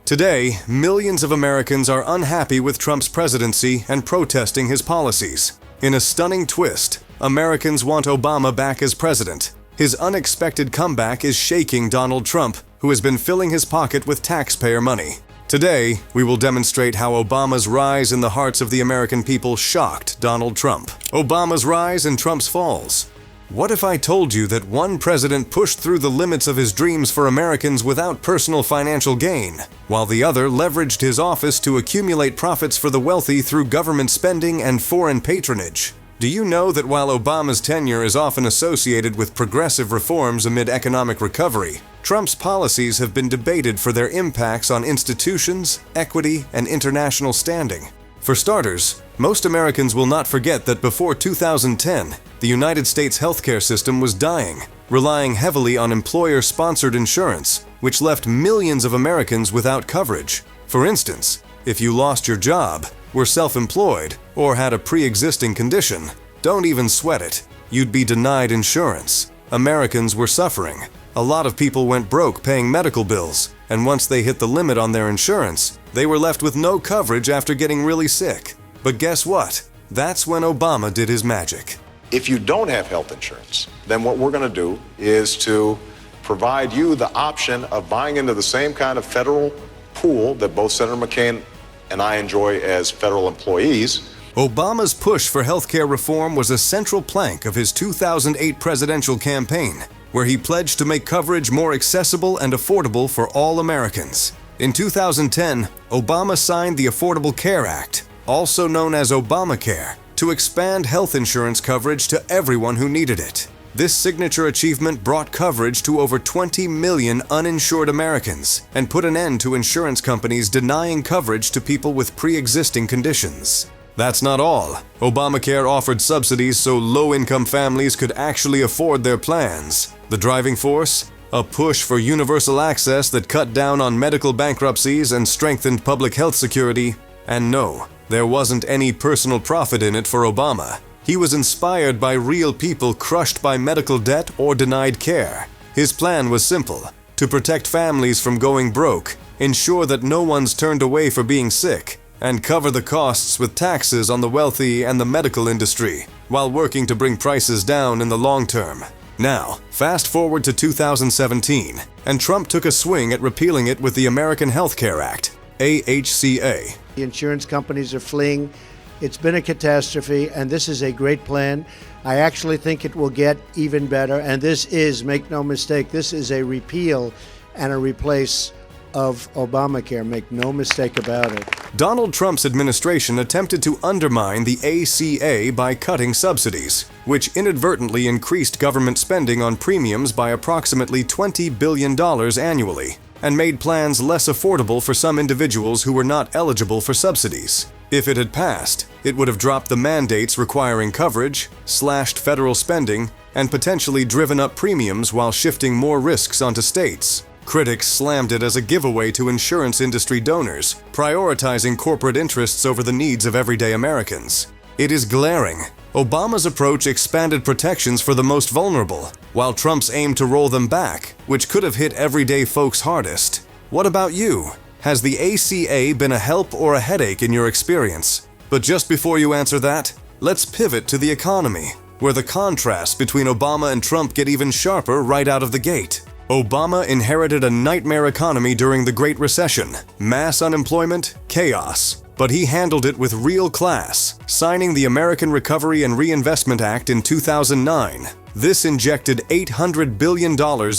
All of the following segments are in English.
Today, millions of Americans are unhappy with Trump's presidency and protesting his policies. In a stunning twist, Americans want Obama back as president. His unexpected comeback is shaking Donald Trump, who has been filling his pocket with taxpayer money. Today, we will demonstrate how Obama's rise in the hearts of the American people shocked Donald Trump. Obama's rise and Trump's falls. What if I told you that one president pushed through the limits of his dreams for Americans without personal financial gain, while the other leveraged his office to accumulate profits for the wealthy through government spending and foreign patronage? Do you know that while Obama's tenure is often associated with progressive reforms amid economic recovery, Trump's policies have been debated for their impacts on institutions, equity, and international standing? For starters, most Americans will not forget that before 2010, the United States healthcare system was dying, relying heavily on employer-sponsored insurance, which left millions of Americans without coverage. For instance, if you lost your job, were self-employed, or had a pre-existing condition, don't even sweat it. You'd be denied insurance. Americans were suffering. A lot of people went broke paying medical bills, and once they hit the limit on their insurance, they were left with no coverage after getting really sick. But guess what? That's when Obama did his magic. If you don't have health insurance, then what we're going to do is to provide you the option of buying into the same kind of federal pool that both Senator McCain and I enjoy as federal employees. Obama's push for healthcare reform was a central plank of his 2008 presidential campaign, where he pledged to make coverage more accessible and affordable for all Americans. In 2010, Obama signed the Affordable Care Act, also known as Obamacare, to expand health insurance coverage to everyone who needed it. This signature achievement brought coverage to over 20 million uninsured Americans and put an end to insurance companies denying coverage to people with pre-existing conditions. That's not all. Obamacare offered subsidies so low-income families could actually afford their plans. The driving force? A push for universal access that cut down on medical bankruptcies and strengthened public health security. And no, there wasn't any personal profit in it for Obama. He was inspired by real people crushed by medical debt or denied care. His plan was simple: to protect families from going broke, ensure that no one's turned away for being sick, and cover the costs with taxes on the wealthy and the medical industry, while working to bring prices down in the long term. Now, fast forward to 2017, and Trump took a swing at repealing it with the American Health Care Act, AHCA. The insurance companies are fleeing. It's been a catastrophe, and this is a great plan. I actually think it will get even better, and this is, make no mistake, this is a repeal and a replace of Obamacare. Make no mistake about it. Donald Trump's administration attempted to undermine the ACA by cutting subsidies, which inadvertently increased government spending on premiums by approximately $20 billion annually, and made plans less affordable for some individuals who were not eligible for subsidies. If it had passed, it would have dropped the mandates requiring coverage, slashed federal spending, and potentially driven up premiums while shifting more risks onto states. Critics slammed it as a giveaway to insurance industry donors, prioritizing corporate interests over the needs of everyday Americans. It is glaring. Obama's approach expanded protections for the most vulnerable, while Trump's aimed to roll them back, which could have hit everyday folks hardest. What about you? Has the ACA been a help or a headache in your experience? But just before you answer that, let's pivot to the economy, where the contrasts between Obama and Trump get even sharper right out of the gate. Obama inherited a nightmare economy during the Great Recession, mass unemployment, chaos. But he handled it with real class, signing the American Recovery and Reinvestment Act in 2009. This injected $800 billion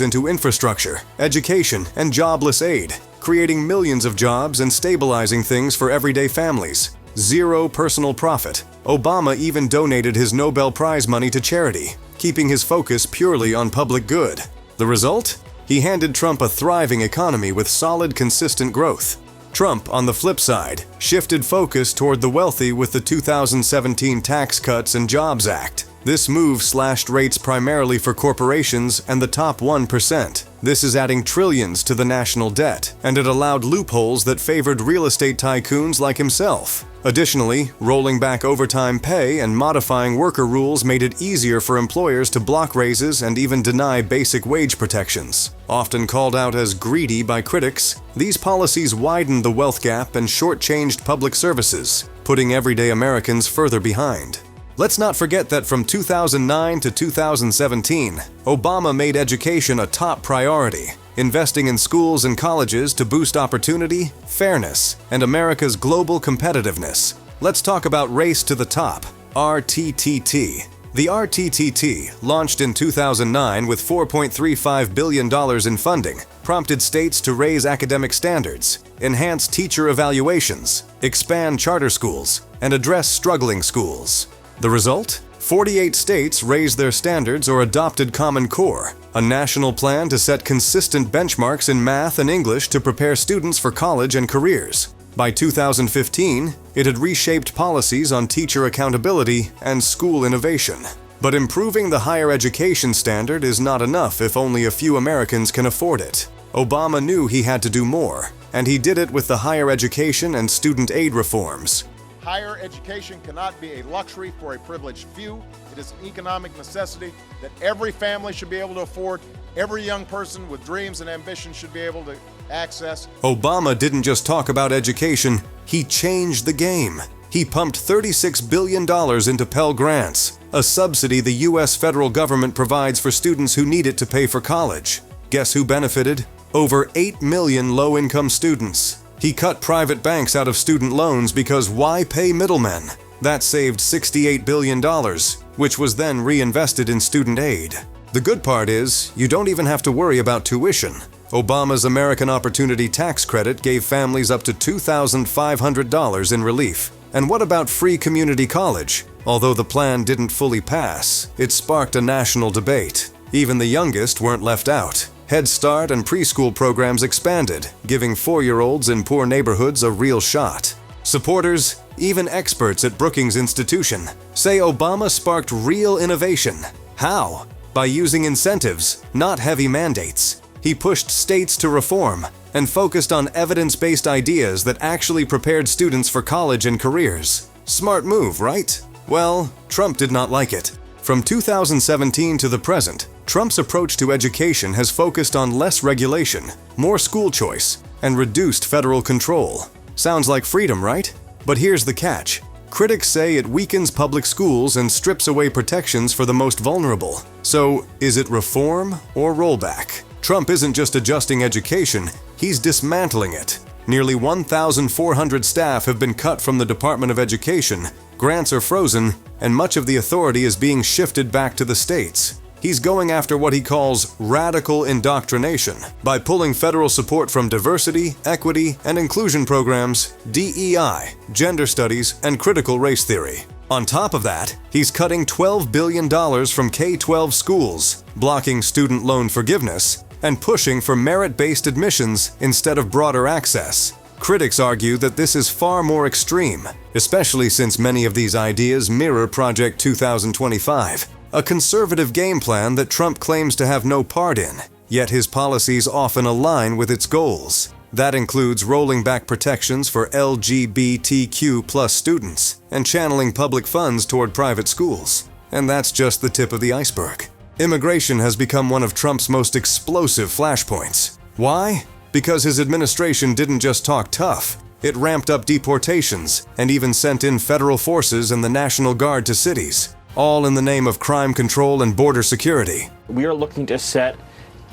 into infrastructure, education, and jobless aid, creating millions of jobs and stabilizing things for everyday families. Zero personal profit. Obama even donated his Nobel Prize money to charity, keeping his focus purely on public good. The result? He handed Trump a thriving economy with solid, consistent growth. Trump, on the flip side, shifted focus toward the wealthy with the 2017 Tax Cuts and Jobs Act. This move slashed rates primarily for corporations and the top 1%. This is adding trillions to the national debt, and it allowed loopholes that favored real estate tycoons like himself. Additionally, rolling back overtime pay and modifying worker rules made it easier for employers to block raises and even deny basic wage protections. Often called out as greedy by critics, these policies widened the wealth gap and shortchanged public services, putting everyday Americans further behind. Let's not forget that from 2009 to 2017, Obama made education a top priority, investing in schools and colleges to boost opportunity, fairness, and America's global competitiveness. Let's talk about Race to the Top, RTTT. The RTTT, launched in 2009 with $4.35 billion in funding, prompted states to raise academic standards, enhance teacher evaluations, expand charter schools, and address struggling schools. The result? 48 states raised their standards or adopted Common Core, a national plan to set consistent benchmarks in math and English to prepare students for college and careers. By 2015, it had reshaped policies on teacher accountability and school innovation. But improving the higher education standard is not enough if only a few Americans can afford it. Obama knew he had to do more, and he did it with the higher education and student aid reforms. Higher education cannot be a luxury for a privileged few. It is an economic necessity that every family should be able to afford. Every young person with dreams and ambitions should be able to access. Obama didn't just talk about education, he changed the game. He pumped $36 billion into Pell Grants, a subsidy the U.S. federal government provides for students who need it to pay for college. Guess who benefited? Over 8 million low-income students. He cut private banks out of student loans because why pay middlemen? That saved $68 billion, which was then reinvested in student aid. The good part is, you don't even have to worry about tuition. Obama's American Opportunity Tax Credit gave families up to $2,500 in relief. And what about free community college? Although the plan didn't fully pass, it sparked a national debate. Even the youngest weren't left out. Head Start and preschool programs expanded, giving 4-year-olds in poor neighborhoods a real shot. Supporters, even experts at Brookings Institution, say Obama sparked real innovation. How? By using incentives, not heavy mandates. He pushed states to reform and focused on evidence-based ideas that actually prepared students for college and careers. Smart move, right? Well, Trump did not like it. From 2017 to the present, Trump's approach to education has focused on less regulation, more school choice, and reduced federal control. Sounds like freedom, right? But here's the catch. Critics say it weakens public schools and strips away protections for the most vulnerable. So, is it reform or rollback? Trump isn't just adjusting education, he's dismantling it. Nearly 1,400 staff have been cut from the Department of Education, grants are frozen, and much of the authority is being shifted back to the states. He's going after what he calls radical indoctrination by pulling federal support from diversity, equity, and inclusion programs, DEI, gender studies, and critical race theory. On top of that, he's cutting $12 billion from K-12 schools, blocking student loan forgiveness, and pushing for merit-based admissions instead of broader access. Critics argue that this is far more extreme, especially since many of these ideas mirror Project 2025, a conservative game plan that Trump claims to have no part in, yet his policies often align with its goals. That includes rolling back protections for LGBTQ+ students and channeling public funds toward private schools. And that's just the tip of the iceberg. Immigration has become one of Trump's most explosive flashpoints. Why? Because his administration didn't just talk tough. It ramped up deportations and even sent in federal forces and the National Guard to cities, all in the name of crime control and border security. We are looking to set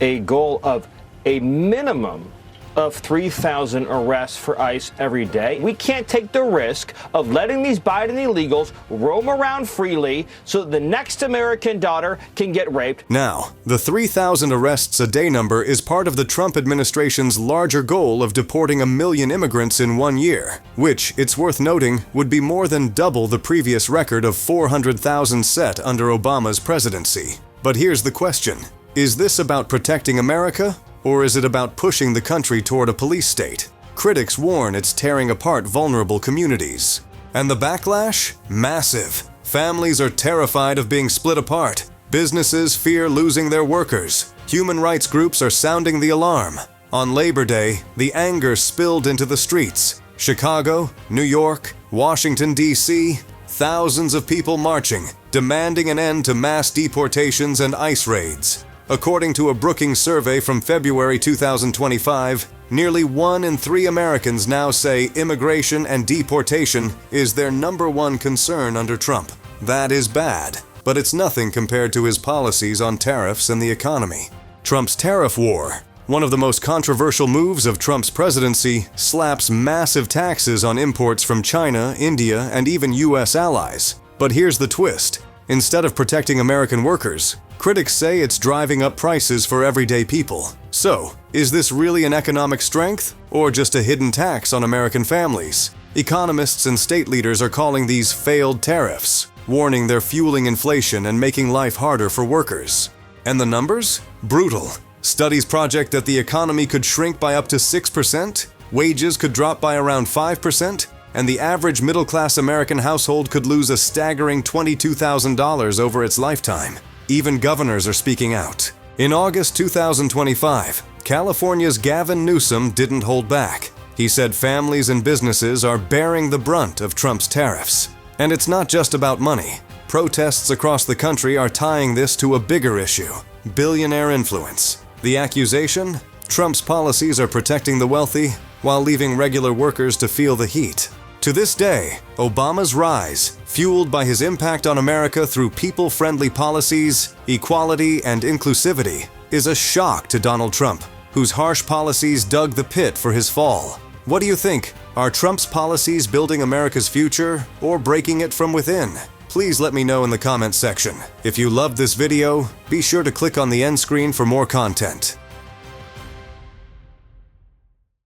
a goal of a minimum of 3,000 arrests for ICE every day. We can't take the risk of letting these Biden illegals roam around freely so that the next American daughter can get raped. Now, the 3,000 arrests a day number is part of the Trump administration's larger goal of deporting 1 million immigrants in 1 year, which, it's worth noting, would be more than double the previous record of 400,000 set under Obama's presidency. But here's the question. Is this about protecting America? Or is it about pushing the country toward a police state? Critics warn it's tearing apart vulnerable communities. And the backlash? Massive. Families are terrified of being split apart. Businesses fear losing their workers. Human rights groups are sounding the alarm. On Labor Day, the anger spilled into the streets. Chicago, New York, Washington, D.C., thousands of people marching, demanding an end to mass deportations and ICE raids. According to a Brookings survey from February 2025, nearly 1 in 3 Americans now say immigration and deportation is their #1 concern under Trump. That is bad, but it's nothing compared to his policies on tariffs and the economy. Trump's tariff war, one of the most controversial moves of Trump's presidency, slaps massive taxes on imports from China, India, and even U.S. allies. But here's the twist. Instead of protecting American workers, critics say it's driving up prices for everyday people. So, is this really an economic strength, or just a hidden tax on American families? Economists and state leaders are calling these failed tariffs, warning they're fueling inflation and making life harder for workers. And the numbers? Brutal. Studies project that the economy could shrink by up to 6%, wages could drop by around 5%, and the average middle-class American household could lose a staggering $22,000 over its lifetime. Even governors are speaking out. In August 2025, California's Gavin Newsom didn't hold back. He said families and businesses are bearing the brunt of Trump's tariffs. And it's not just about money. Protests across the country are tying this to a bigger issue: billionaire influence. The accusation? Trump's policies are protecting the wealthy while leaving regular workers to feel the heat. To this day, Obama's rise, fueled by his impact on America through people-friendly policies, equality, and inclusivity, is a shock to Donald Trump, whose harsh policies dug the pit for his fall. What do you think? Are Trump's policies building America's future or breaking it from within? Please let me know in the comments section. If you loved this video, be sure to click on the end screen for more content.